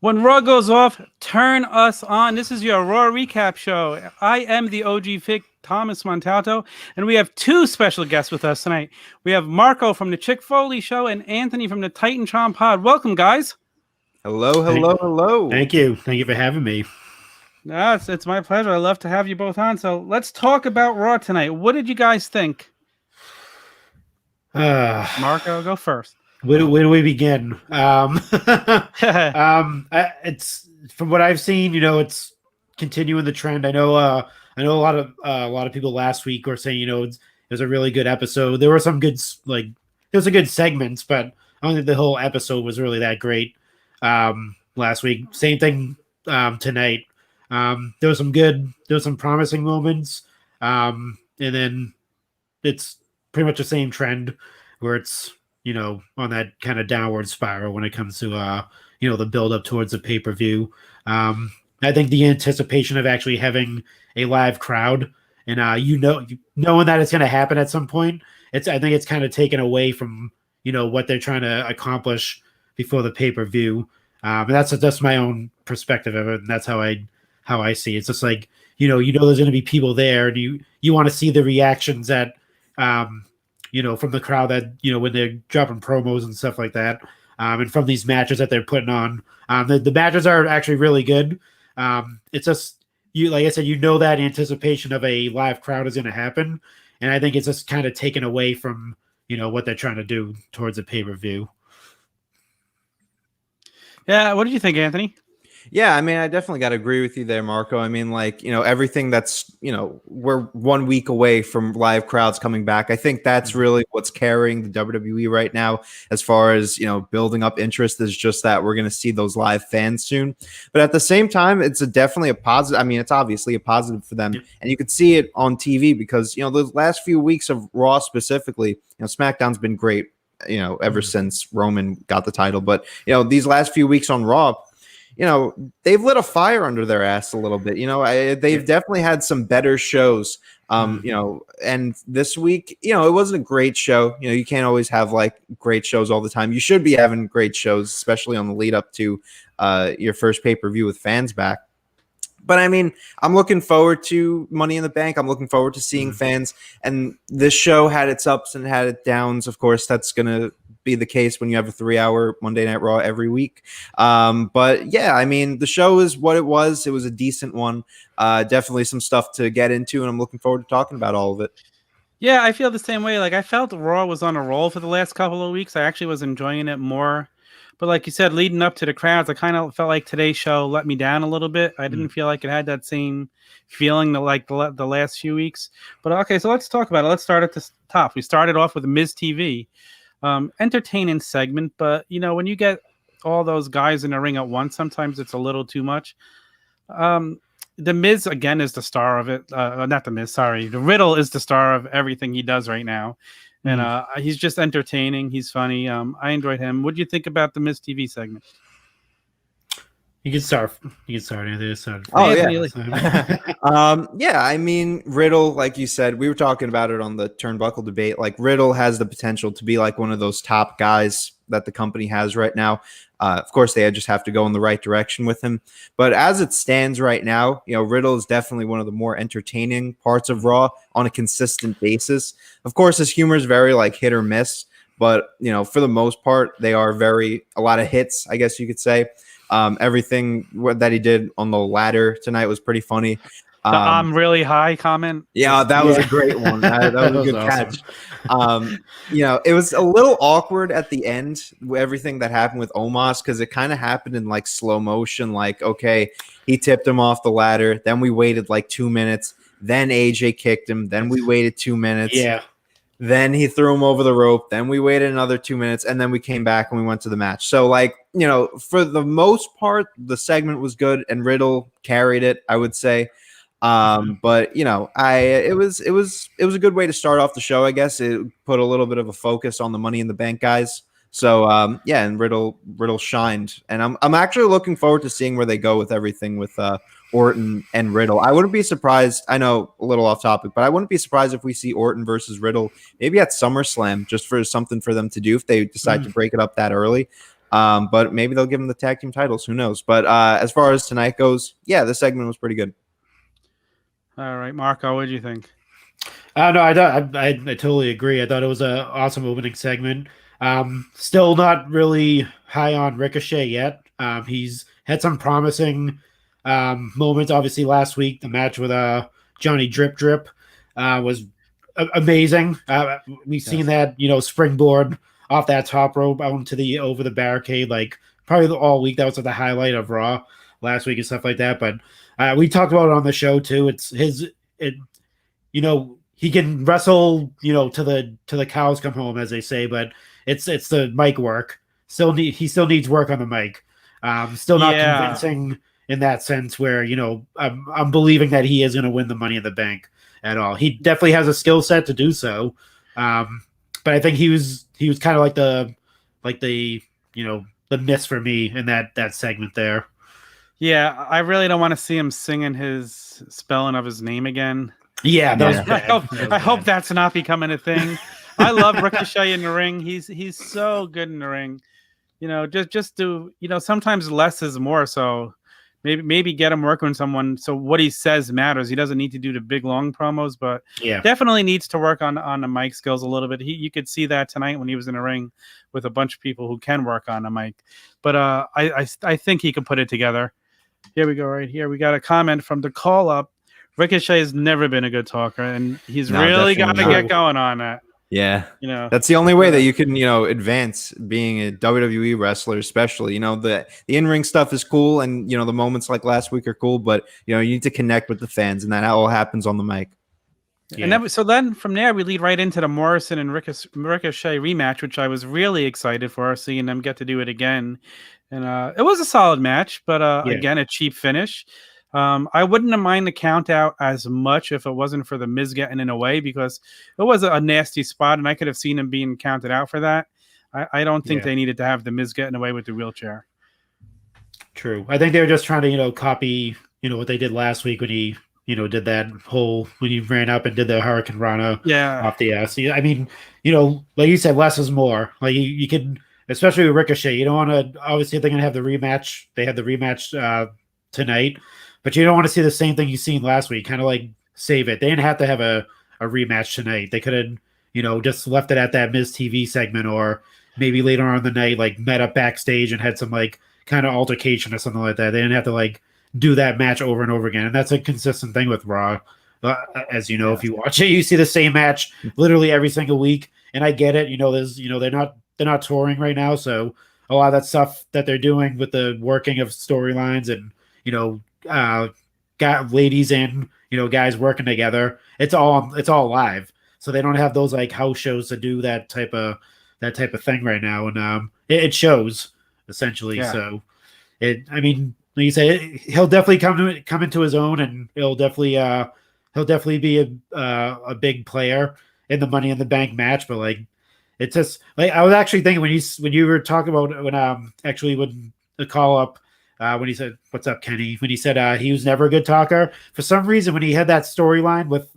When Raw goes off, turn us on. This is your Raw recap show. I am the OG Vic, Thomas Montalto, and we have two special guests with us tonight. We have Marco from the FOLEY show and Anthony from the TITANTRON pod. Welcome, guys. Hello, hello, hello. Thank you. Thank you for having me. No, it's my pleasure. I love to have you both on. So let's talk about Raw tonight. What did you guys think? Marco, go first. Where do we begin? It's from what I've seen, it's continuing the trend. I know a lot of people last week were saying, it was a really good episode. There were some good good segments, but I don't think the whole episode was really that great. Last week, same thing tonight. There was some promising moments, and then it's pretty much the same trend where it's on that kind of downward spiral when it comes to the build up towards the pay-per-view. I think the anticipation of actually having a live crowd and knowing that it's going to happen at some point, I think it's kind of taken away from what they're trying to accomplish before the pay-per-view. And that's my own perspective of it, and that's how I see it. It's just like there's going to be people there, and you want to see the reactions that from the crowd that, when they're dropping promos and stuff like that. And from these matches that they're putting on. The matches are actually really good. It's just, like I said, that anticipation of a live crowd is going to happen. And I think it's just kind of taken away from, what they're trying to do towards a pay-per-view. Yeah, what did you think, Anthony? Yeah, I mean, I definitely got to agree with you there, Marco. I mean, everything that's, we're 1 week away from live crowds coming back. I think that's really what's carrying the WWE right now as far as, building up interest is just that we're going to see those live fans soon. But at the same time, it's definitely a positive. I mean, it's obviously a positive for them. And you could see it on TV because, the last few weeks of Raw specifically, SmackDown's been great, ever since Roman got the title. But, these last few weeks on Raw, they've lit a fire under their ass a little bit. They've definitely had some better shows. And this week, it wasn't a great show. You can't always have great shows all the time. You should be having great shows, especially on the lead up to your first pay-per-view with fans back. But I mean, I'm looking forward to Money in the Bank. I'm looking forward to seeing fans. And this show had its ups and had its downs. Of course, that's going to be the case when you have a 3-hour Monday Night Raw every week. But yeah, I mean, the show is what it was. It was a decent one. Definitely some stuff to get into, and I'm looking forward to talking about all of it. Yeah, I feel the same way. I felt Raw was on a roll for the last couple of weeks. I actually was enjoying it more. But like you said, leading up to the crowds, I kind of felt like today's show let me down a little bit. I didn't feel like it had that same feeling like the last few weeks. But okay, so let's talk about it. Let's start at the top. We started off with Miz TV. Entertaining segment, but when you get all those guys in the ring at once, sometimes it's a little too much. The Miz again is the star of it. Not the Miz, sorry. The Riddle is the star of everything he does right now. And he's just entertaining. He's funny. I enjoyed him. What do you think about the Miz TV segment? You can start. Anthony. Oh, yeah. Yeah, I mean, Riddle, like you said, we were talking about it on the Turnbuckle debate. Riddle has the potential to be one of those top guys that the company has right now. Of course, they just have to go in the right direction with him. But as it stands right now, Riddle is definitely one of the more entertaining parts of Raw on a consistent basis. Of course, his humor is very hit or miss. But, for the most part, they are a lot of hits, I guess you could say. Everything that he did on the ladder tonight was pretty funny. I'm really high comment. Yeah, that was a great one. That was a good catch. It was a little awkward at the end, everything that happened with Omos, because it kind of happened in slow motion. Okay, he tipped him off the ladder. Then we waited 2 minutes. Then AJ kicked him. Then we waited 2 minutes. Yeah. Then he threw him over the rope. Then we waited another 2 minutes, and then we came back and we went to the match. So, for the most part, the segment was good, and Riddle carried it, I would say. But it was a good way to start off the show. I guess it put a little bit of a focus on the Money in the Bank guys. So and Riddle shined, and I'm actually looking forward to seeing where they go with everything with Orton and Riddle. I wouldn't be surprised. I know a little off topic, but I wouldn't be surprised if we see Orton versus Riddle maybe at SummerSlam, just for something for them to do if they decide to break it up that early. But maybe they'll give them the tag team titles. Who knows? But as far as tonight goes, yeah, the segment was pretty good. All right, Marco, what did you think? No, I totally agree. I thought it was an awesome opening segment. Still not really high on Ricochet yet. He's had some promising moments. Obviously, last week the match with Johnny Drip Drip was amazing. We've seen that springboard off that top rope out into the over the barricade like probably all week. That was the highlight of Raw last week and stuff like that. But we talked about it on the show too. He can wrestle, to the cows come home, as they say, but it's the mic work. He still needs work on the mic. Still not convincing in that sense where, I'm believing that he is going to win the Money in the Bank at all. He definitely has a skill set to do so. But I think he was kind of like the miss for me in that segment there. Yeah, I really don't want to see him singing his spelling of his name again. Yeah, that was bad. I hope that's not becoming a thing. I love Ricochet in the ring. He's so good in the ring. Just do, sometimes less is more. So maybe get him working with someone so what he says matters. He doesn't need to do the big long promos, but definitely needs to work on the mic skills a little bit. You could see that tonight when he was in the ring with a bunch of people who can work on the mic. But I think he could put it together. Here we go. Right here, we got a comment from the call up. Ricochet has never been a good talker, and he's really got to get going on that. Yeah, that's the only way that you can, advance being a WWE wrestler, especially. The in-ring stuff is cool, and the moments like last week are cool, but you need to connect with the fans, and that all happens on the mic. Yeah. And then from there we lead right into the Morrison and Ricochet rematch, which I was really excited for, seeing them get to do it again. And it was a solid match, but again, a cheap finish. I wouldn't have mind the count out as much if it wasn't for the Miz getting in a way, because it was a nasty spot, and I could have seen him being counted out for that. I don't think they needed to have the Miz getting away with the wheelchair. True. I think they were just trying to, copy, what they did last week when he, did that whole, when he ran up and did the Hurricane Rana off the ass. I mean, like you said, less is more. Like you can, especially with Ricochet, you don't want to, obviously they're going to have the rematch. They had the rematch tonight, but you don't want to see the same thing you seen last week. Kind of like save it. They didn't have to have a rematch tonight. They could have, just left it at that Miz TV segment, or maybe later on in the night, like met up backstage and had some like kind of altercation or something like that. They didn't have to like do that match over and over again. And that's a consistent thing with Raw. As you know, if you watch it, you see the same match literally every single week. And I get it. There's, they're not touring right now. So a lot of that stuff that they're doing with the working of storylines and, got ladies and, guys working together. It's all live. So they don't have those like house shows to do that type of thing right now. And it shows essentially. Yeah. So like you say, he'll definitely come into his own, and he'll definitely be a big player in the Money in the Bank match. But like, it's just like, I was actually thinking when you were talking about when the call up, when he said, "What's up, Kenny?" When he said he was never a good talker, for some reason when he had that storyline with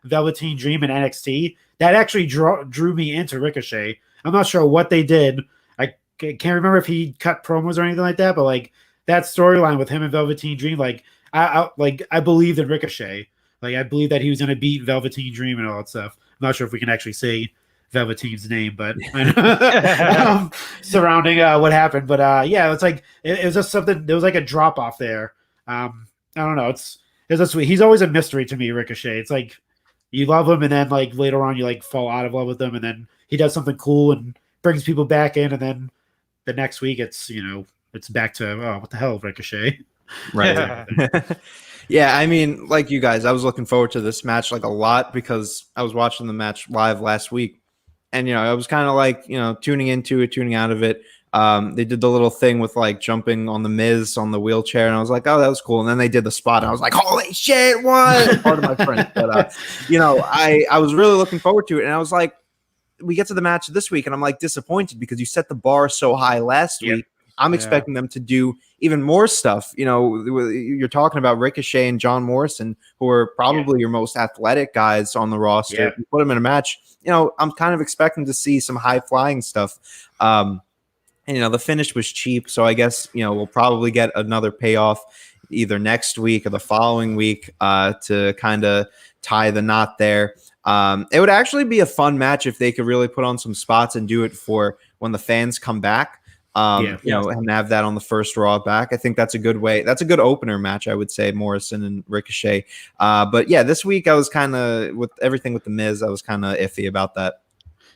Velveteen Dream and NXT, that actually drew me into Ricochet. I'm not sure what they did. I can't remember if he cut promos or anything like that, but like that storyline with him and Velveteen Dream, like I believed in Ricochet. Like I believe that he was going to beat Velveteen Dream and all that stuff. I'm not sure if we can actually say Velveteen's name, but surrounding what happened. But it's like it was just something. There was like a drop off there. I don't know. It's a sweet. He's always a mystery to me, Ricochet. It's like you love him, and then like later on you like fall out of love with him, and then he does something cool and brings people back in, and then the next week it's it's back to what the hell, Ricochet. Right. Yeah, I mean, like you guys, I was looking forward to this match like a lot because I was watching the match live last week. And, I was kind of like, tuning into it, tuning out of it. They did the little thing with like jumping on the Miz on the wheelchair. And I was like, oh, that was cool. And then they did the spot. And I was like, holy shit, what? Part of my friend. But, I was really looking forward to it. And I was like, we get to the match this week. And I'm like disappointed because you set the bar so high last week. I'm expecting them to do even more stuff. You're talking about Ricochet and John Morrison, who are probably your most athletic guys on the roster. Yeah. You put them in a match, I'm kind of expecting to see some high flying stuff. And the finish was cheap, so I guess we'll probably get another payoff either next week or the following week to kind of tie the knot there. It would actually be a fun match if they could really put on some spots and do it for when the fans come back. And have that on the first Raw back. I think that's a good way. That's a good opener match, I would say, Morrison and Ricochet. But yeah, this week I was kind of, with everything with The Miz, I was kind of iffy about that.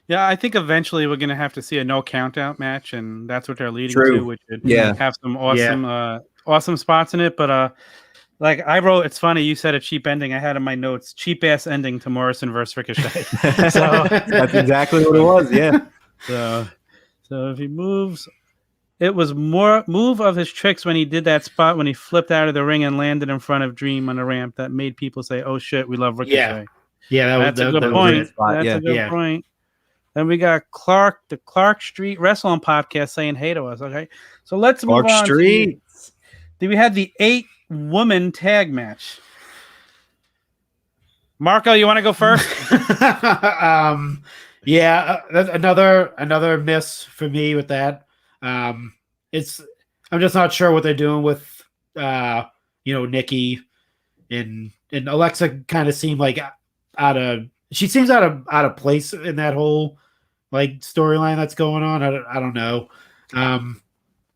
Yeah, I think eventually we're going to have to see a no countout match, and that's what they're leading to, which would have some awesome spots in it. But like I wrote, it's funny, you said a cheap ending. I had in my notes, cheap ass ending to Morrison versus Ricochet. So that's exactly what it was. Yeah. So if he moves, it was more move of his tricks when he did that spot when he flipped out of the ring and landed in front of Dream on the ramp that made people say, "Oh shit, we love Ricochet." Yeah, that's a good point. That's a good point. Then we got the Clark Street Wrestling Podcast saying hey to us. Okay, so let's move on. Street. We had the 8-woman tag match. Marco, you want to go first? Another miss for me with that. I'm just not sure what they're doing with Nikki and Alexa. Kind of seemed like she seems out of place in that whole like storyline that's going on. I don't know. I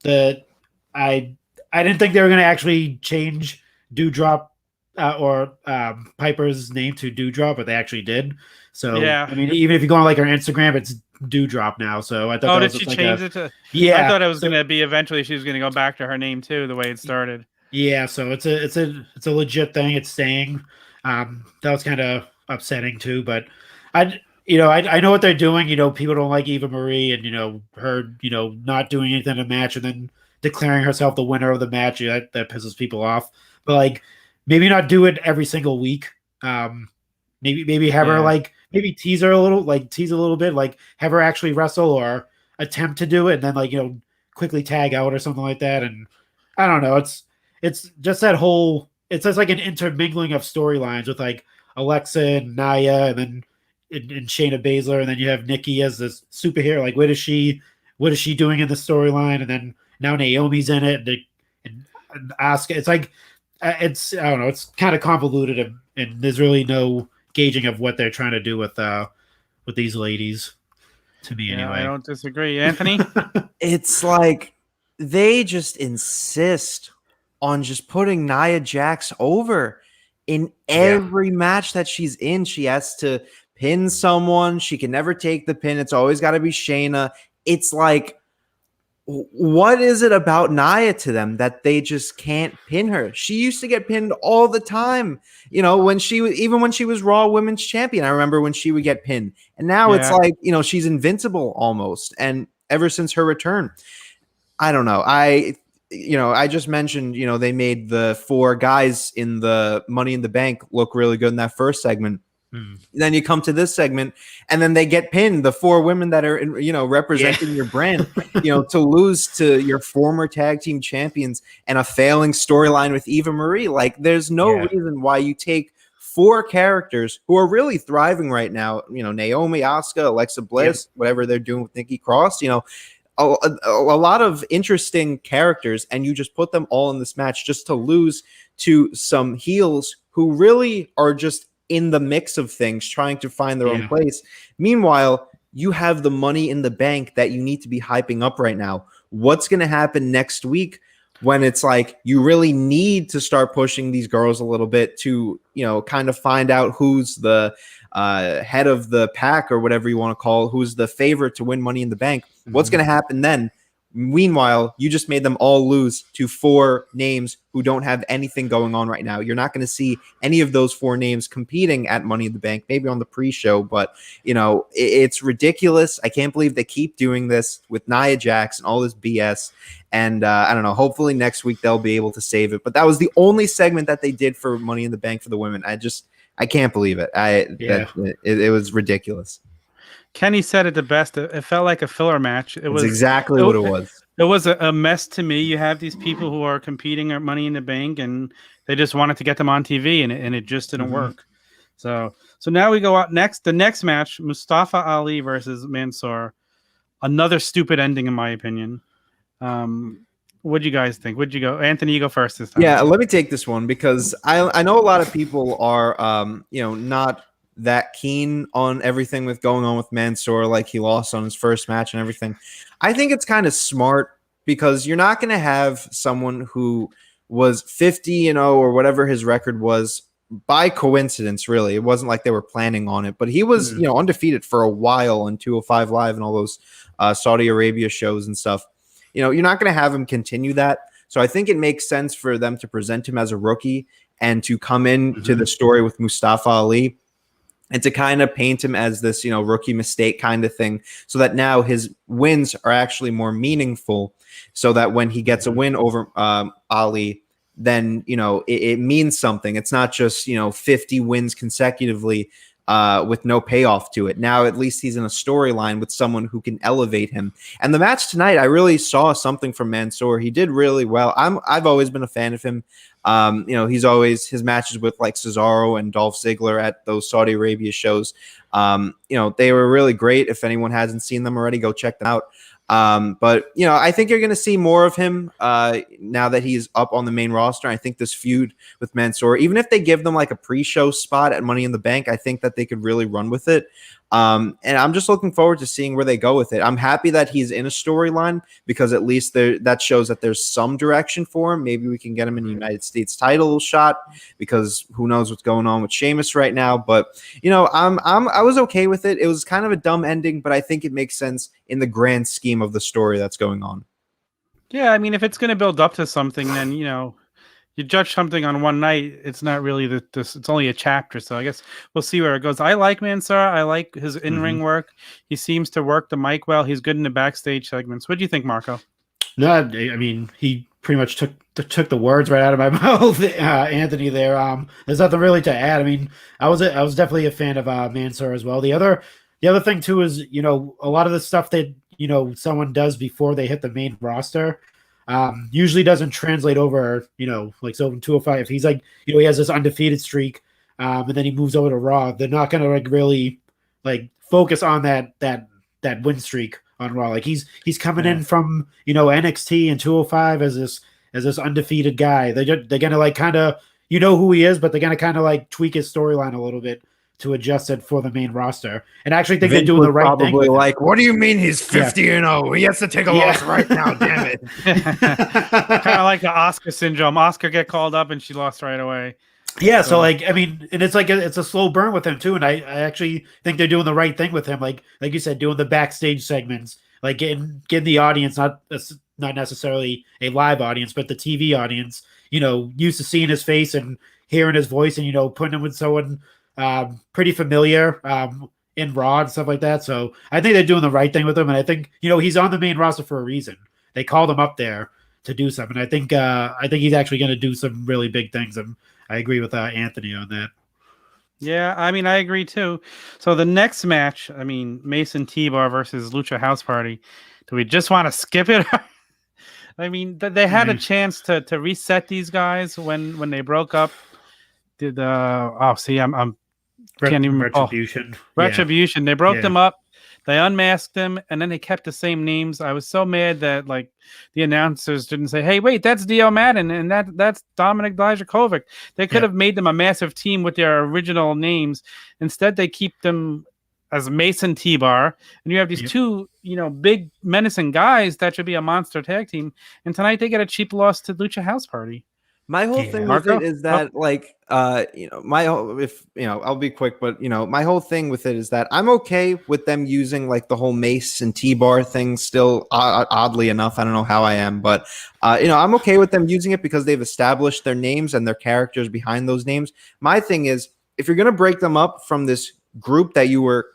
didn't think they were going to actually change Dewdrop or Piper's name to Dewdrop, but they actually did. So yeah, I mean, even if you go on like her Instagram, it's Dewdrop now. So I thought. Did she change it to? Yeah, I thought it was going to be eventually. She was going to go back to her name too, the way it started. Yeah, so it's a legit thing. It's staying. That was kind of upsetting too, but I know what they're doing. People don't like Eva Marie and her not doing anything in the match and then declaring herself the winner of the match. That pisses people off. But like maybe not do it every single week. Maybe have her like maybe tease a little bit, like have her actually wrestle or attempt to do it and then like quickly tag out or something like that. And I don't know. It's just that whole. It's just like an intermingling of storylines with like Alexa and Nia, and then and Shayna Baszler, and then you have Nikki as this superhero. Like, what is she doing in the storyline? And then now Naomi's in it, and Asuka. It's like I don't know. It's kind of convoluted, and there's really no gauging of what they're trying to do with these ladies. To me, anyway. I don't disagree, Anthony. It's like they just insist on just putting Nia Jax over in every match that she's in. She has to pin someone. She can never take the pin. It's always got to be Shayna. It's like, what is it about Nia to them that they just can't pin her? She used to get pinned all the time. When she was Raw Women's Champion, I remember when she would get pinned. And now it's like, she's invincible almost. And ever since her return, I don't know. I just mentioned, they made the 4 guys in the Money in the Bank look really good in that first segment. Then you come to this segment and then they get pinned, the 4 women that are, representing your brand, to lose to your former tag team champions and a failing storyline with Eva Marie. Like, there's no reason why you take 4 characters who are really thriving right now, Naomi, Asuka, Alexa Bliss, whatever they're doing with Nikki Cross, a lot of interesting characters, and you just put them all in this match just to lose to some heels who really are just in the mix of things, trying to find their own place. Meanwhile, you have the Money in the Bank that you need to be hyping up right now. What's going to happen next week when it's like you really need to start pushing these girls a little bit to, kind of find out who's the head of the pack or whatever you want to call it, who's the favorite to win Money in the Bank. What's going to happen then? Meanwhile, you just made them all lose to 4 names who don't have anything going on right now. You're not going to see any of those 4 names competing at Money in the Bank, maybe on the pre-show, but it's ridiculous. I can't believe they keep doing this with Nia Jax and all this BS. And I don't know, hopefully next week they'll be able to save it. But that was the only segment that they did for Money in the Bank for the women. I can't believe it. It was ridiculous. Kenny said it the best. It felt like a filler match. It was exactly what it was. It was a mess to me. You have these people who are competing at Money in the Bank, and they just wanted to get them on TV, and it just didn't work. So now we go out next. The next match, Mustafa Ali versus Mansoor. another stupid ending, in my opinion. What do you guys think? Would you go, Anthony? You go first this time. Yeah, let me take this one because I know a lot of people are not that keen on everything with going on with Mansoor, like he lost on his first match and everything. I think it's kind of smart because you're not going to have someone who was 50-0 or whatever his record was by coincidence. Really, it wasn't like they were planning on it, but he was undefeated for a while on 205 Live and all those Saudi Arabia shows and stuff. You're not going to have him continue that. So I think it makes sense for them to present him as a rookie and to come in to the story with Mustafa Ali and to kind of paint him as this, rookie mistake kind of thing, so that now his wins are actually more meaningful, so that when he gets a win over Ali, then, it means something. It's not just, 50 wins consecutively with no payoff to it. Now, at least he's in a storyline with someone who can elevate him. And the match tonight, I really saw something from Mansoor. He did really well. I've always been a fan of him. He's always his matches with like Cesaro and Dolph Ziggler at those Saudi Arabia shows. They were really great. If anyone hasn't seen them already, go check them out. But I think you're going to see more of him now that he's up on the main roster. I think this feud with Mansoor, even if they give them like a pre-show spot at Money in the Bank, I think that they could really run with it. And I'm just looking forward to seeing where they go with it. I'm happy that he's in a storyline because at least that shows that there's some direction for him. Maybe we can get him in the United States title shot because who knows what's going on with Sheamus right now. But I was okay with it. It was kind of a dumb ending, but I think it makes sense in the grand scheme of the story that's going on. Yeah, I mean, if it's going to build up to something, then you judge something on one night. It's not really it's only a chapter, so I guess we'll see where it goes. I like Mansoor. I like his in-ring work. He seems to work the mic well. He's good in the backstage segments. What do you think, Marco? No, I mean, he pretty much took the words right out of my mouth, Anthony. There, there's nothing really to add. I mean, I was definitely a fan of Mansoor as well. The other thing too is a lot of the stuff that someone does before they hit the main roster. Usually doesn't translate over, like so in 205. He's like, he has this undefeated streak, and then he moves over to Raw. They're not gonna really focus on that win streak on Raw. Like he's coming in from NXT and 205 as this undefeated guy. They're gonna kind of who he is, but they're gonna kind of tweak his storyline a little bit to adjust it for the main roster, and I actually think they're doing the right thing. Probably what do you mean he's 50-0? He has to take a loss right now. Damn it! Kind of like the Oscar syndrome. Oscar get called up and she lost right away. Yeah, so I mean, and it's it's a slow burn with him too, and I actually think they're doing the right thing with him. Like you said, doing the backstage segments, getting the audience, not necessarily a live audience, but the TV audience, used to seeing his face and hearing his voice, and putting him with someone pretty familiar in Raw and stuff like that. So I think they're doing the right thing with him, and I think he's on the main roster for a reason. They called him up there to do something. I think he's actually going to do some really big things, and I agree with Anthony on that. Yeah, I mean, I agree too. So the next match, I mean, Mason T-Bar versus Lucha House Party. Do we just want to skip it? I mean, they had a chance to reset these guys when they broke up. I'm can't even Retribution. Retribution. They broke them up. They unmasked them, and then they kept the same names. I was so mad that the announcers didn't say, "Hey, wait, that's Dio Madden and that's Dominic Dijakovic." They could have made them a massive team with their original names. Instead, they keep them as Mason T-Bar, and you have these two, big menacing guys that should be a monster tag team. And tonight they get a cheap loss to Lucha House Party. My whole thing with it is that, I'll be quick, but my whole thing with it is that I'm okay with them using the whole Mace and T-Bar thing. Still, oddly enough, I don't know how I am, but I'm okay with them using it because they've established their names and their characters behind those names. My thing is, if you're gonna break them up from this group that you were,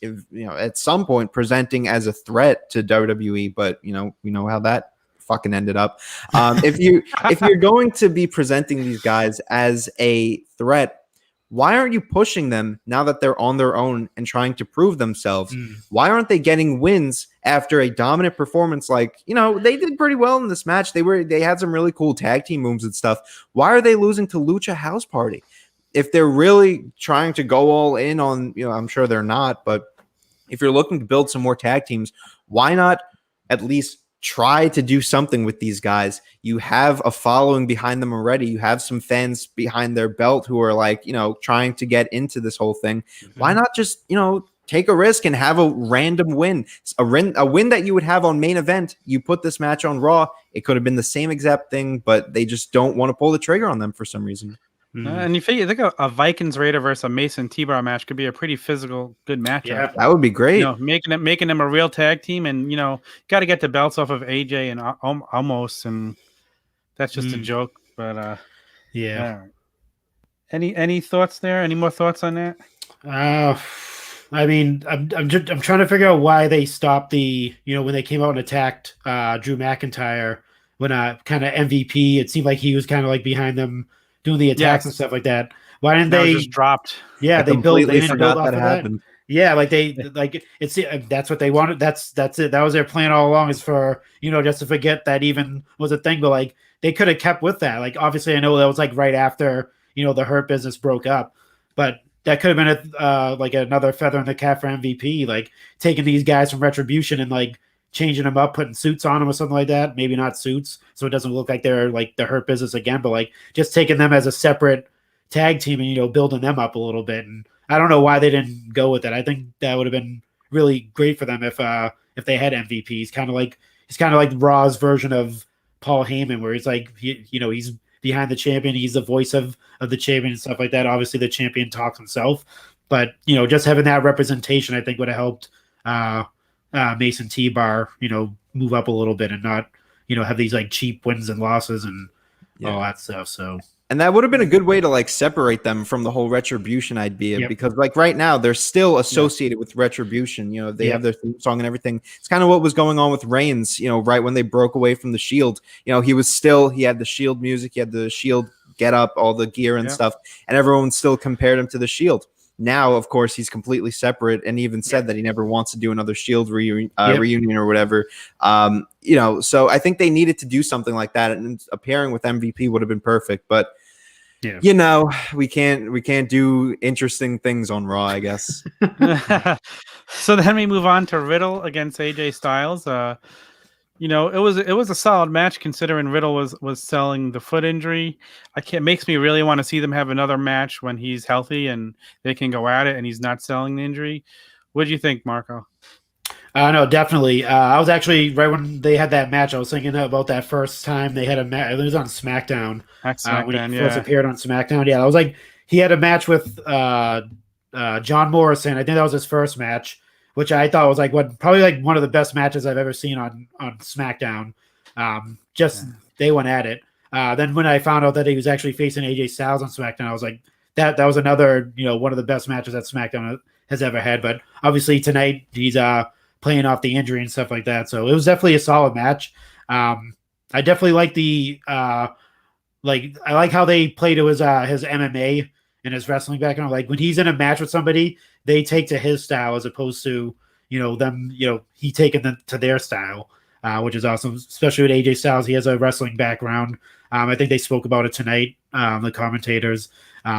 at some point presenting as a threat to WWE, but we know how that fucking ended up. If you're going to be presenting these guys as a threat, why aren't you pushing them now that they're on their own and trying to prove themselves? Why aren't they getting wins after a dominant performance? They did pretty well in this match. They had some really cool tag team moves and stuff. Why are they losing to Lucha House Party? If they're really trying to go all in on, I'm sure they're not, but if you're looking to build some more tag teams, why not at least try to do something with these guys? You have a following behind them already. You have some fans behind their belt who are like, trying to get into this whole thing. Why not just, take a risk and have a random win, a win that you would have on main event. You put this match on Raw. It could have been the same exact thing, but they just don't want to pull the trigger on them for some reason. And you think a Vikings Raider versus a Mason T-Bar match could be a pretty physical, good matchup. Yeah, that would be great. Making them a real tag team, and got to get the belts off of AJ and Almost, and that's just a joke. But yeah. Any thoughts there? Any more thoughts on that? I mean, I'm trying to figure out why they stopped when they came out and attacked Drew McIntyre when kind of MVP. It seemed like he was kind of like behind them doing the attacks and stuff like that. Why didn't they just dropped? Yeah, they didn't build off that happened. Yeah, like that's what they wanted. That's it. That was their plan all along, is for just to forget that even was a thing. But like they could have kept with that. Like obviously, I know that was like right after the Hurt Business broke up, but that could have been like another feather in the cap for MVP. Like taking these guys from Retribution and like changing them up, putting suits on them or something like that. Maybe not suits, so it doesn't look like they're like the Hurt Business again, but like just taking them as a separate tag team and building them up a little bit. And I don't know why they didn't go with it. I think that would have been really great for them if they had MVP. He's kind of like Raw's version of Paul Heyman, where he's like he's behind the champion, he's the voice of the champion and stuff like that. Obviously, the champion talks himself, but just having that representation, I think, would have helped Mason T-Bar, move up a little bit and not, have these like cheap wins and losses and all that stuff. So. And that would have been a good way to like separate them from the whole Retribution idea, because like right now they're still associated with Retribution. They have their theme song and everything. It's kind of what was going on with Reigns, right when they broke away from the Shield. He had the Shield music, he had the Shield get up, all the gear and stuff, and everyone still compared him to the Shield. Now, of course, he's completely separate, and even said that he never wants to do another Shield reunion or whatever. So I think they needed to do something like that, and a pairing with MVP would have been perfect. But we can't do interesting things on Raw, I guess. So then we move on to Riddle against AJ Styles. It was a solid match considering Riddle was selling the foot injury. Makes me really want to see them have another match when he's healthy and they can go at it and he's not selling the injury. What do you think, Marco? No, definitely. I was actually right when they had that match. I was thinking about that first time they had a match. It was on SmackDown. When he first appeared on SmackDown. Yeah, I was like, he had a match with John Morrison. I think that was his first match, which I thought was probably like one of the best matches I've ever seen on SmackDown. They went at it. Then when I found out that he was actually facing AJ Styles on SmackDown, I was like, that was another one of the best matches that SmackDown has ever had. But obviously tonight he's playing off the injury and stuff like that. So it was definitely a solid match. I definitely like I like how they play to his MMA and his wrestling background. Like when he's in a match with somebody, they take to his style as opposed to, he taking them to their style, which is awesome, especially with AJ Styles. He has a wrestling background. I think they spoke about it tonight, the commentators.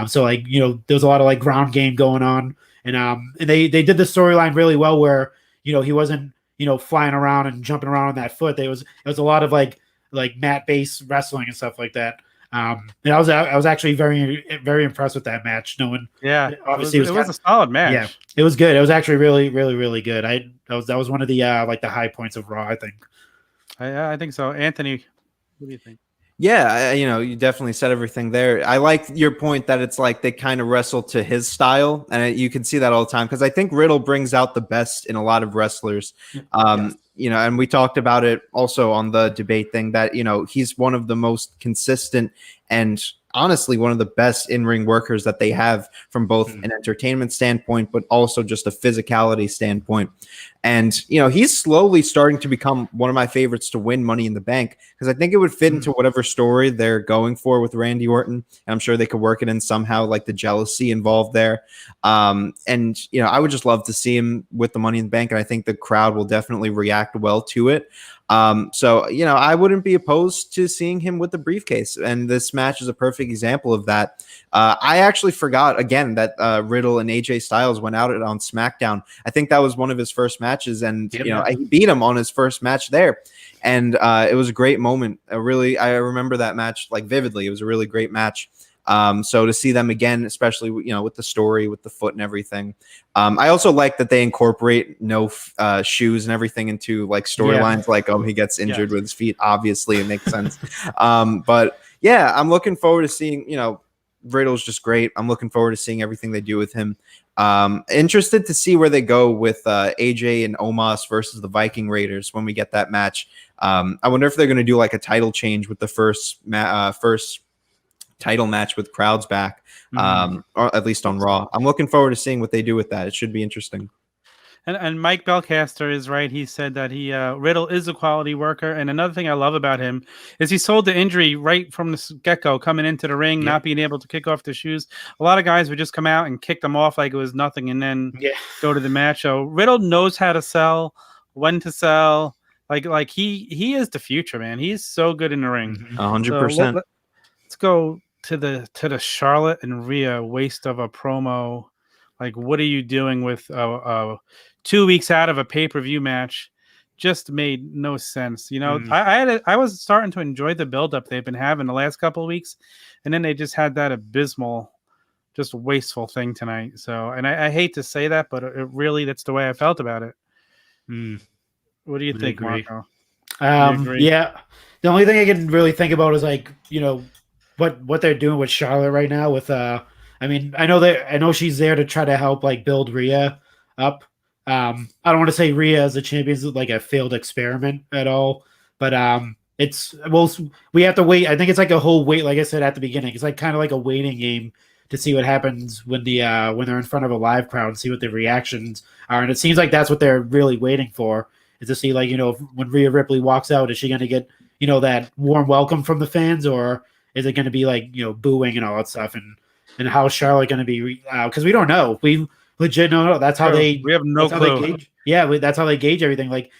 So there's a lot of like ground game going on. And they did the storyline really well where, he wasn't, flying around and jumping around on that foot. It was a lot of like mat-based wrestling and stuff like that. And I was actually very, very impressed with that match. Knowing, obviously it was a solid match. Yeah, it was good. It was actually really, really, really good. That was one of the the high points of Raw, I think. I think so. Anthony, what do you think? Yeah, you definitely said everything there. I like your point that it's like they kind of wrestle to his style, and you can see that all the time because I think Riddle brings out the best in a lot of wrestlers. And we talked about it also on the debate thing that, he's one of the most consistent and honestly one of the best in-ring workers that they have from both an entertainment standpoint, but also just a physicality standpoint. And, he's slowly starting to become one of my favorites to win Money in the Bank because I think it would fit into whatever story they're going for with Randy Orton. And I'm sure they could work it in somehow, like the jealousy involved there. I would just love to see him with the Money in the Bank. And I think the crowd will definitely react well to it. So, I wouldn't be opposed to seeing him with the briefcase. And this match is a perfect example of that. I actually forgot again that Riddle and AJ Styles went out on SmackDown. I think that was one of his first matches. And, he beat him on his first match there. And it was a great moment. I remember that match like vividly. It was a really great match. So to see them again, especially, with the story, with the foot and everything. I also like that they incorporate no shoes and everything into like storylines, like, he gets injured with his feet. Obviously it makes sense. But yeah, I'm looking forward to seeing, Riddle's just great. I'm looking forward to seeing everything they do with him. Interested to see where they go with AJ and Omos versus the Viking Raiders when we get that match. I wonder if they're going to do like a title change with the first title match with crowds back, or at least on Raw. I'm looking forward to seeing what they do with that. It should be interesting. And Mike Belcaster is right. He said that Riddle is a quality worker. And another thing I love about him is he sold the injury right from the get-go, coming into the ring, not being able to kick off the shoes. A lot of guys would just come out and kick them off like it was nothing and then go to the match. So Riddle knows how to sell, when to sell. Like he is the future, man. He's so good in the ring. 100%. So let's go to the Charlotte and Rhea waste of a promo. Like, what are you doing with 2 weeks out of a pay-per-view match? Just made no sense. I was starting to enjoy the build-up they've been having the last couple of weeks, and then they just had that abysmal, just wasteful thing tonight. So, and I hate to say that, but it really, that's the way I felt about it. What do you think, Marco? Yeah. The only thing I can really think about is like, what they're doing with Charlotte right now with I know she's there to try to help like build Rhea up. I don't want to say Rhea as a champion is like a failed experiment at all, but we have to wait. I think it's like a whole wait, like I said at the beginning. It's like kind of like a waiting game to see what happens when they're in front of a live crowd and see what the reactions are. And it seems like that's what they're really waiting for, is to see like, when Rhea Ripley walks out, is she going to get, that warm welcome from the fans, or is it going to be like, booing and all that stuff? And how Charlotte going to be, because we don't know. We legit don't know. That's how we have no clue. That's how they gauge everything. Like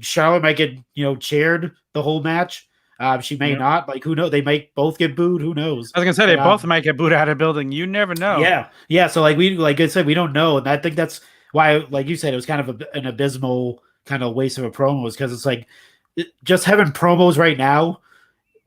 Charlotte might get, cheered the whole match. She may not. Like, who knows? They might both get booed. Who knows? I was gonna say they both might get booed out of the building. You never know. Yeah. So like I said, we don't know, and I think that's why, like you said, it was kind of an abysmal kind of waste of a promo, because it's like just having promos right now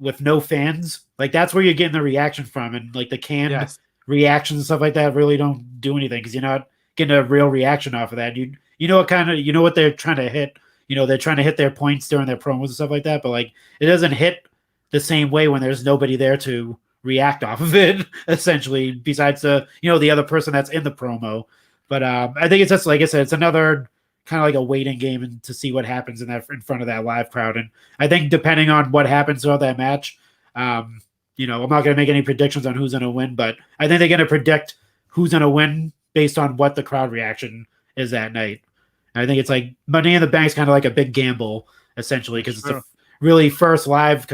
with no fans, like that's where you're getting the reaction from, and like the canned reactions and stuff like that really don't do anything, because you're not getting a real reaction off of that. What they're trying to hit. They're trying to hit their points during their promos and stuff like that, but like it doesn't hit the same way when there's nobody there to react off of it, essentially, besides the other person that's in the promo. But I think it's just, like I said, it's another kind of like a waiting game and to see what happens in front of that live crowd. And I think depending on what happens throughout that match, I'm not going to make any predictions on who's going to win, but I think they're going to predict who's going to win based on what the crowd reaction is that night. And I think it's like Money in the Bank is kind of like a big gamble, essentially, because it's a really first live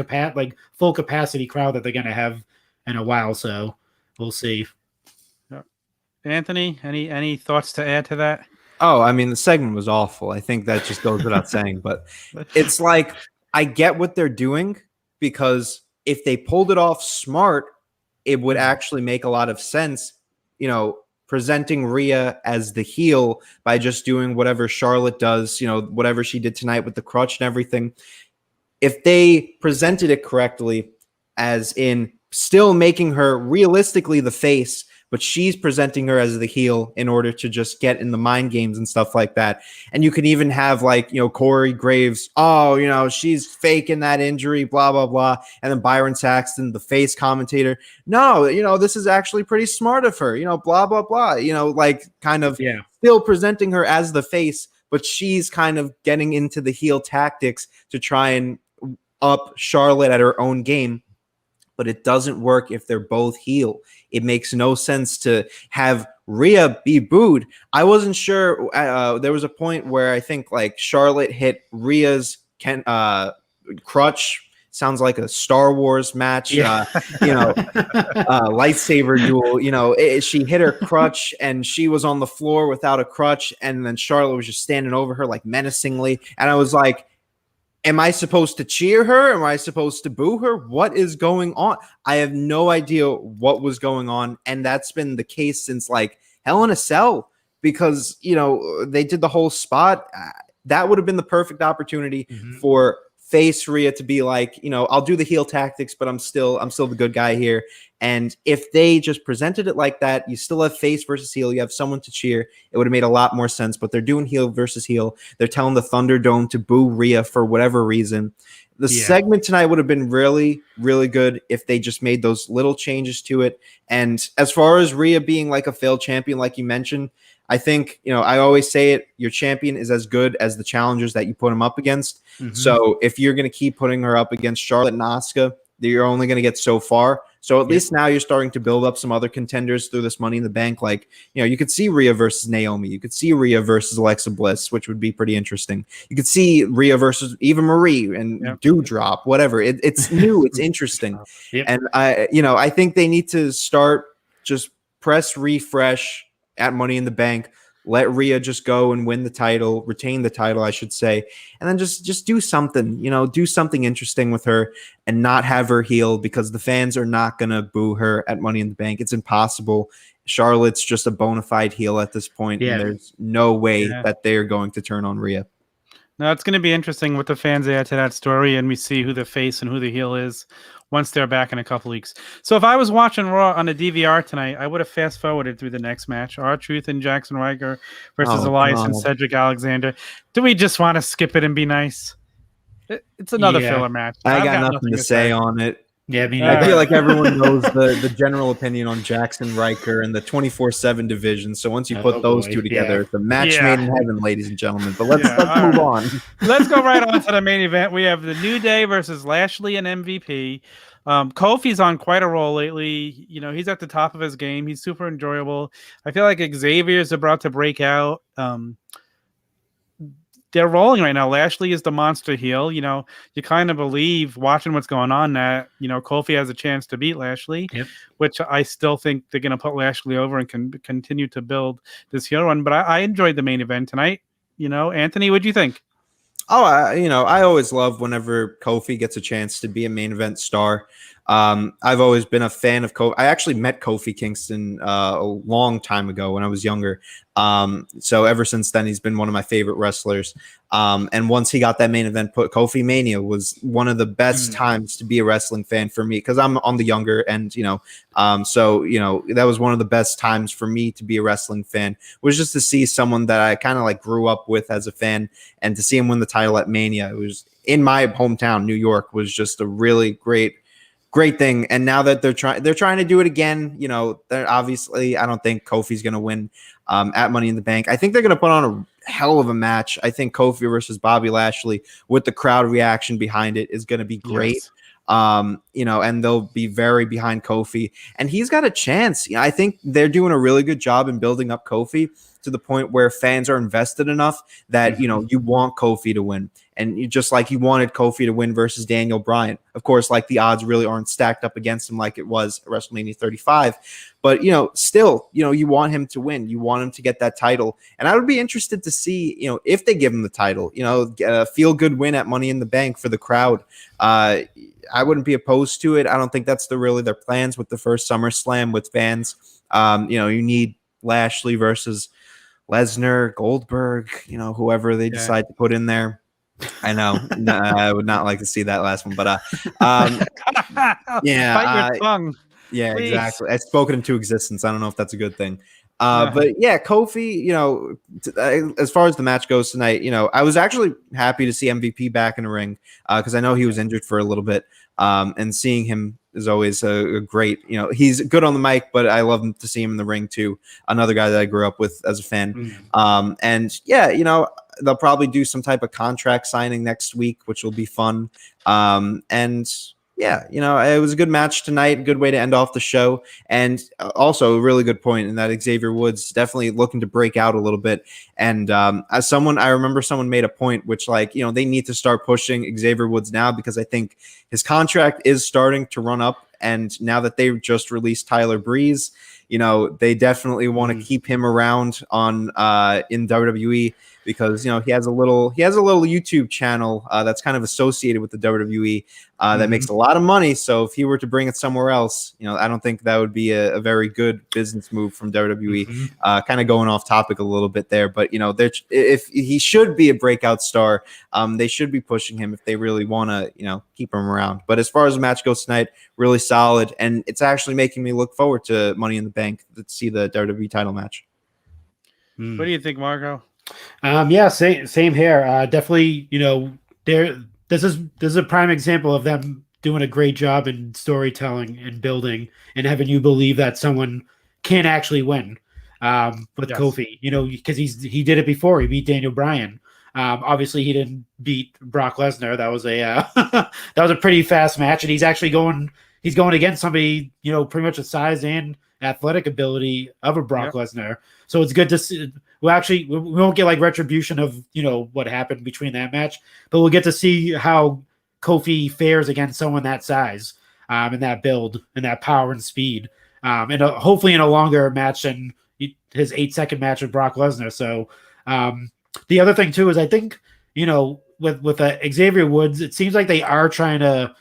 full capacity crowd that they're going to have in a while. So we'll see. Anthony, any thoughts to add to that? Oh, I mean, the segment was awful. I think that just goes without saying, but it's like, I get what they're doing, because if they pulled it off smart, it would actually make a lot of sense, presenting Rhea as the heel by just doing whatever Charlotte does, whatever she did tonight with the crutch and everything. If they presented it correctly, as in still making her realistically the face, but she's presenting her as the heel in order to just get in the mind games and stuff like that. And you can even have Corey Graves, she's faking that injury, blah, blah, blah. And then Byron Saxton, the face commentator, no, this is actually pretty smart of her, blah, blah, blah, still presenting her as the face, but she's kind of getting into the heel tactics to try and up Charlotte at her own game. But it doesn't work if they're both heel. It makes no sense to have Rhea be booed. I wasn't sure. There was a point where I think Charlotte hit Rhea's crutch. Sounds like a Star Wars match. Lightsaber duel. She hit her crutch and she was on the floor without a crutch, and then Charlotte was just standing over her menacingly. And I was like, am I supposed to cheer her? Am I supposed to boo her? What is going on? I have no idea what was going on. And that's been the case since like Hell in a Cell, because, they did the whole spot. That would have been the perfect opportunity for face Rhea to be like, I'll do the heel tactics, but I'm still the good guy here. And if they just presented it like that, you still have face versus heel. You have someone to cheer. It would have made a lot more sense, but they're doing heel versus heel. They're telling the Thunderdome to boo Rhea for whatever reason. The segment tonight would have been really, really good if they just made those little changes to it. And as far as Rhea being like a failed champion, like you mentioned, I think, I always say it, your champion is as good as the challengers that you put him up against. So if you're going to keep putting her up against Charlotte and Asuka, you're only going to get so far. So at least now you're starting to build up some other contenders through this Money in the Bank. Like, you could see Rhea versus Naomi. You could see Rhea versus Alexa Bliss, which would be pretty interesting. You could see Rhea versus Eva Marie and Doudrop, whatever. It's new. It's interesting. And I think they need to start just press refresh at Money in the Bank. Let Rhea just go and win the title, retain the title, I should say, and then just do something, do something interesting with her and not have her heel, because the fans are not going to boo her at Money in the Bank. It's impossible. Charlotte's just a bona fide heel at this point, and there's no way that they're going to turn on Rhea. Now, it's going to be interesting what the fans add to that story, and we see who the face and who the heel is once they're back in a couple weeks. So if I was watching Raw on a DVR tonight, I would have fast-forwarded through the next match. R-Truth and Jackson Riker versus Elias and Cedric Alexander. Do we just want to skip it and be nice? It's another filler match. I got nothing to say on it. Yeah, I feel like everyone knows the general opinion on Jackson Riker and the 24/7 division. So once you put those two together, it's a match made in heaven, ladies and gentlemen. But let's move on. Let's go right on to the main event. We have the New Day versus Lashley and MVP. Kofi's on quite a roll lately. He's at the top of his game. He's super enjoyable. I feel like Xavier's about to break out. They're rolling right now. Lashley is the monster heel. You kind of believe, watching what's going on, that Kofi has a chance to beat Lashley, which I still think they're going to put Lashley over and can continue to build this heel run. But I enjoyed the main event tonight. Anthony, what'd you think? Oh, I always love whenever Kofi gets a chance to be a main event star. I've always been a fan of Kofi. I actually met Kofi Kingston a long time ago when I was younger. So ever since then, he's been one of my favorite wrestlers. And once he got that main event put, Kofi Mania was one of the best times to be a wrestling fan for me, because I'm on the younger end, so, that was one of the best times for me to be a wrestling fan, was just to see someone that I kind of like grew up with as a fan, and to see him win the title at Mania. It was in my hometown, New York, was just a really great thing. And now that they're trying to do it again, they're obviously, I don't think Kofi's going to win at Money in the Bank. I think they're going to put on a hell of a match. I think Kofi versus Bobby Lashley, with the crowd reaction behind it, is going to be great. Yes. And they'll be very behind Kofi, and he's got a chance. I think they're doing a really good job in building up Kofi to the point where fans are invested enough that, you want Kofi to win. And just like you wanted Kofi to win versus Daniel Bryan. Of course, like, the odds really aren't stacked up against him like it was at WrestleMania 35. But, still, you want him to win. You want him to get that title. And I would be interested to see, if they give him the title, a feel-good win at Money in the Bank for the crowd. I wouldn't be opposed to it. I don't think that's really their plans with the first SummerSlam with fans. You need Lashley versus Lesnar, Goldberg, whoever they decide to put in there. I know. I would not like to see that last one, but bite your tongue. Yeah, please. Exactly. I've spoken into existence. I don't know if that's a good thing. Yeah. But yeah, Kofi, as far as the match goes tonight, I was actually happy to see MVP back in the ring, because I know he was injured for a little bit. And seeing him is always a great, he's good on the mic, but I love to see him in the ring too. Another guy that I grew up with as a fan. And yeah, they'll probably do some type of contract signing next week, which will be fun. And yeah, it was a good match tonight, a good way to end off the show. And also a really good point in that Xavier Woods definitely looking to break out a little bit. And as someone, I remember someone made a point, which they need to start pushing Xavier Woods now, because I think his contract is starting to run up. And now that they've just released Tyler Breeze, they definitely want to keep him around in WWE. because he has a little YouTube channel that's kind of associated with the WWE that makes a lot of money. So if he were to bring it somewhere else, I don't think that would be a very good business move from WWE. Kind of going off topic a little bit there, but if he should be a breakout star, they should be pushing him if they really want to keep him around. But as far as the match goes tonight, really solid, and it's actually making me look forward to Money in the Bank to see the WWE title match. What do you think, Marco? Yeah, same here. Definitely, this is a prime example of them doing a great job in storytelling and building and having you believe that someone can actually win with Kofi. Because he did it before. He beat Daniel Bryan. Obviously, he didn't beat Brock Lesnar. That was a pretty fast match, and he's actually going against somebody pretty much the size and athletic ability of a Brock Lesnar. So it's good to see. We won't get like retribution of what happened between that match, but we'll get to see how Kofi fares against someone that size, and that build and that power and speed, and hopefully in a longer match than his 8-second match with Brock Lesnar. So the other thing too is I think with Xavier Woods, it seems like they are trying to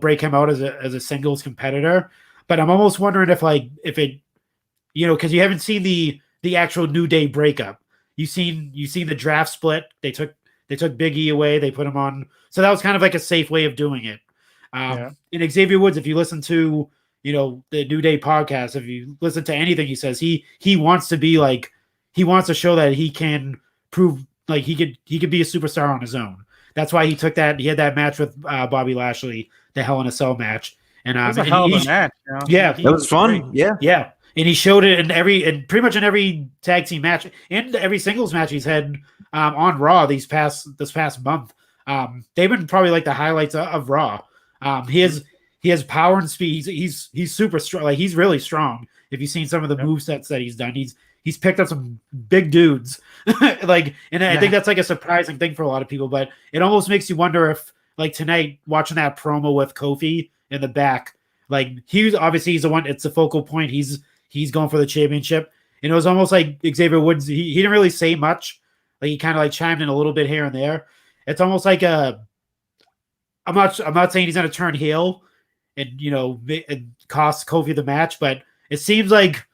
break him out as a singles competitor, but I'm almost wondering if it because you haven't seen the actual New Day breakup. You've seen the draft split. They took Big E away. They put him on. So that was kind of like a safe way of doing it. In Xavier Woods, if you listen to the New Day podcast, if you listen to anything he says, he wants to show that he can prove like he could be a superstar on his own. That's why he took that. He had that match with Bobby Lashley, the Hell in a Cell match, and it was a hell of a match. Yeah, that was fun. Yeah. And he showed it in pretty much in every tag team match and every singles match he's had on Raw this past month. They've been probably like the highlights of Raw. He has power and speed. He's super strong. Like he's really strong. If you've seen some of the movesets that he's done, he's picked up some big dudes. I think that's like a surprising thing for a lot of people. But it almost makes you wonder if like tonight watching that promo with Kofi in the back, like he's the one. It's the focal point. He's going for the championship. And it was almost like Xavier Woods, he didn't really say much. Like he kind of like chimed in a little bit here and there. It's almost like I'm not saying he's going to turn heel and cost Kofi the match, but it seems like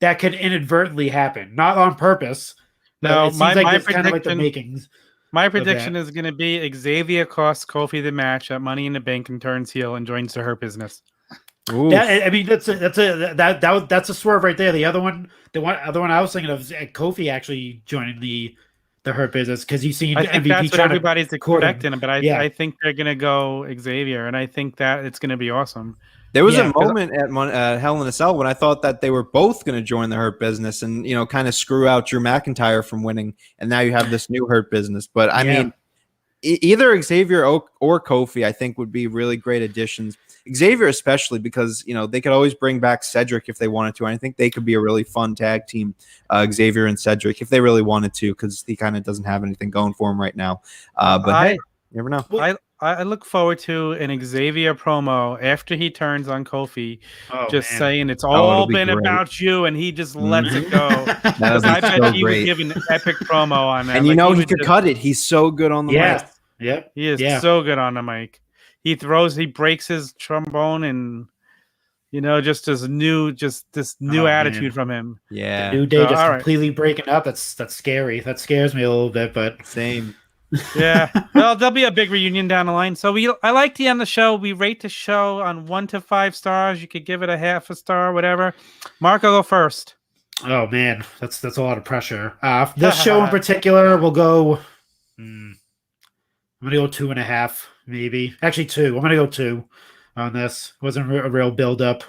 that could inadvertently happen, not on purpose. No, my prediction, kind of like the makings. My prediction is going to be Xavier costs Kofi the match at Money in the Bank and turns heel and joins the Hurt Business. That's a swerve right there. The other one I was thinking of is Kofi actually joining the Hurt Business because you've seen I think MVP that's what everybody's expecting, but I think they're gonna go Xavier, and I think that it's gonna be awesome. There was a moment at Hell in a Cell when I thought that they were both going to join the Hurt Business and kind of screw out Drew McIntyre from winning, and now you have this new Hurt Business. But I mean, either Xavier or Kofi, I think, would be really great additions. Xavier especially because they could always bring back Cedric if they wanted to. And I think they could be a really fun tag team, Xavier and Cedric, if they really wanted to, because he kind of doesn't have anything going for him right now. Hey, you never know. I look forward to an Xavier promo after he turns on Kofi, saying it's all been about you, and he just lets it go. I bet he would give an epic promo on that. And he could cut it. He's so good on the mic. Yep. He is so good on the mic. He breaks his trombone, and just this new attitude from him. Yeah, the New Day just completely breaking up. That's scary. That scares me a little bit, but same. Yeah, well, there'll be a big reunion down the line. So I like to end the show. We rate the show on 1 to 5 stars. You could give it a half a star, whatever. Marco, go first. Oh man, that's a lot of pressure. This show in particular will go. I'm gonna go 2.5. Maybe actually 2. I'm gonna go 2 on this. Wasn't a real build up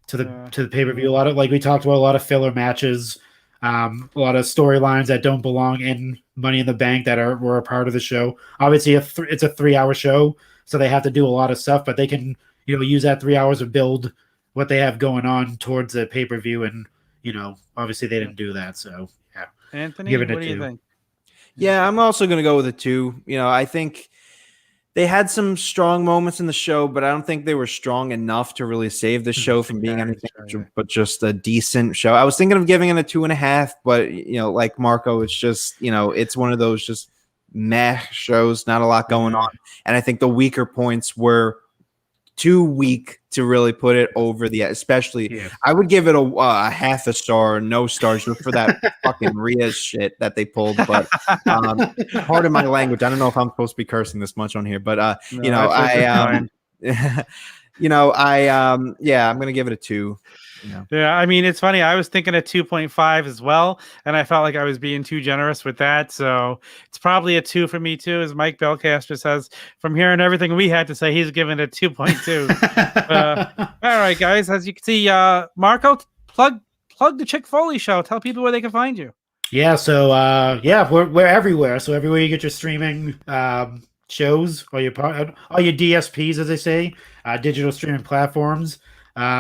to the pay-per-view. A lot of, like we talked about, a lot of filler matches, a lot of storylines that don't belong in Money in the Bank that were a part of the show. Obviously, it's a 3-hour show, so they have to do a lot of stuff, but they can use that 3 hours to build what they have going on towards the pay-per-view, and obviously they didn't do that. So yeah, Anthony, what do you think? Yeah, I'm also gonna go with a 2. I think they had some strong moments in the show, but I don't think they were strong enough to really save the show from being anything but just a decent show. I was thinking of giving it a 2.5, but like Marco, it's just, it's one of those just meh shows, not a lot going on. And I think the weaker points were too weak to really put it over the, especially I would give it a half a star or no stars just for that fucking Rhea shit that they pulled. But pardon my language. I don't know if I'm supposed to be cursing this much on here, but I'm gonna give it a 2. Yeah, I mean, it's funny. I was thinking a 2.5 as well, and I felt like I was being too generous with that. So it's probably a 2 for me too. As Mike Belcaster says, from hearing everything we had to say, he's giving it a 2.2. All right, guys. As you can see, Marco, plug the Chick Foley show. Tell people where they can find you. Yeah. So we're everywhere. So everywhere you get your streaming shows, or your DSPs, as they say, digital streaming platforms.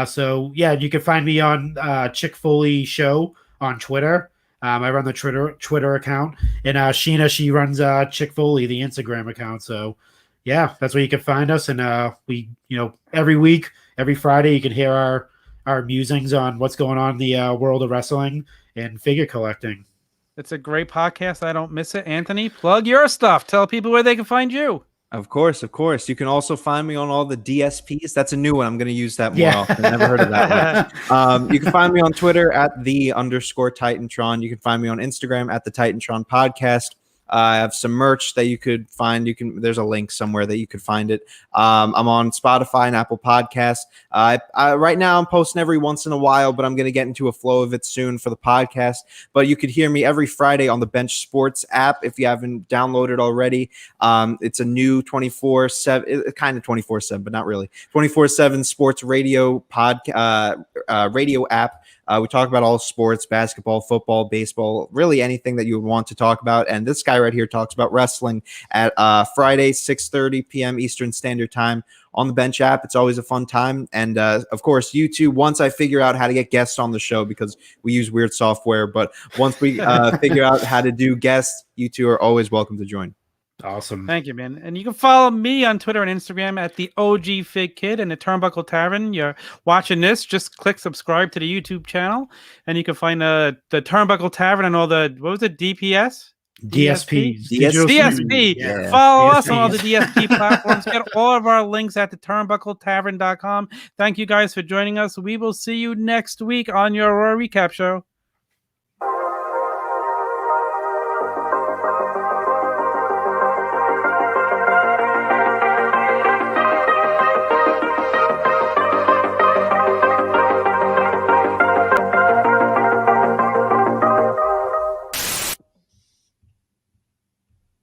So you can find me on Chick Foley Show on Twitter. I run the Twitter account, and Sheena, she runs Chick Foley, the Instagram account. So that's where you can find us. And we, every week, every Friday, you can hear our musings on what's going on in the world of wrestling and figure collecting. It's a great podcast. I don't miss it. Anthony, plug your stuff. Tell people where they can find you. Of course. You can also find me on all the DSPs. That's a new one. I'm going to use that more often. Never heard of that one. You can find me on Twitter at @the_TITANTRON. You can find me on Instagram at the TITANTRON Podcast. I have some merch that you could find. There's a link somewhere that you could find it. I'm on Spotify and Apple Podcasts. Right now I'm posting every once in a while, but I'm going to get into a flow of it soon for the podcast. But you could hear me every Friday on the Bench Sports app if you haven't downloaded already. It's a new 24/7, kind of 24/7, but not really 24/7 sports radio radio app. We talk about all sports, basketball, football, baseball, really anything that you would want to talk about. And this guy right here talks about wrestling at Friday, 6:30 p.m. Eastern Standard Time on the Bench app. It's always a fun time. And of course, you two, once I figure out how to get guests on the show, because we use weird software, but once we figure out how to do guests, you two are always welcome to join. Awesome. Thank you, man. And you can follow me on Twitter and Instagram at the OG Fig Kid and the Turnbuckle Tavern. You're watching this, just click subscribe to the YouTube channel, and you can find the Turnbuckle Tavern and all the, what was it, DPS? DSPs. DSP. Yeah. Follow DSPs. us on all the DSP platforms. Get all of our links at the turnbuckletavern.com. Thank you guys for joining us. We will see you next week on your Raw Recap Show.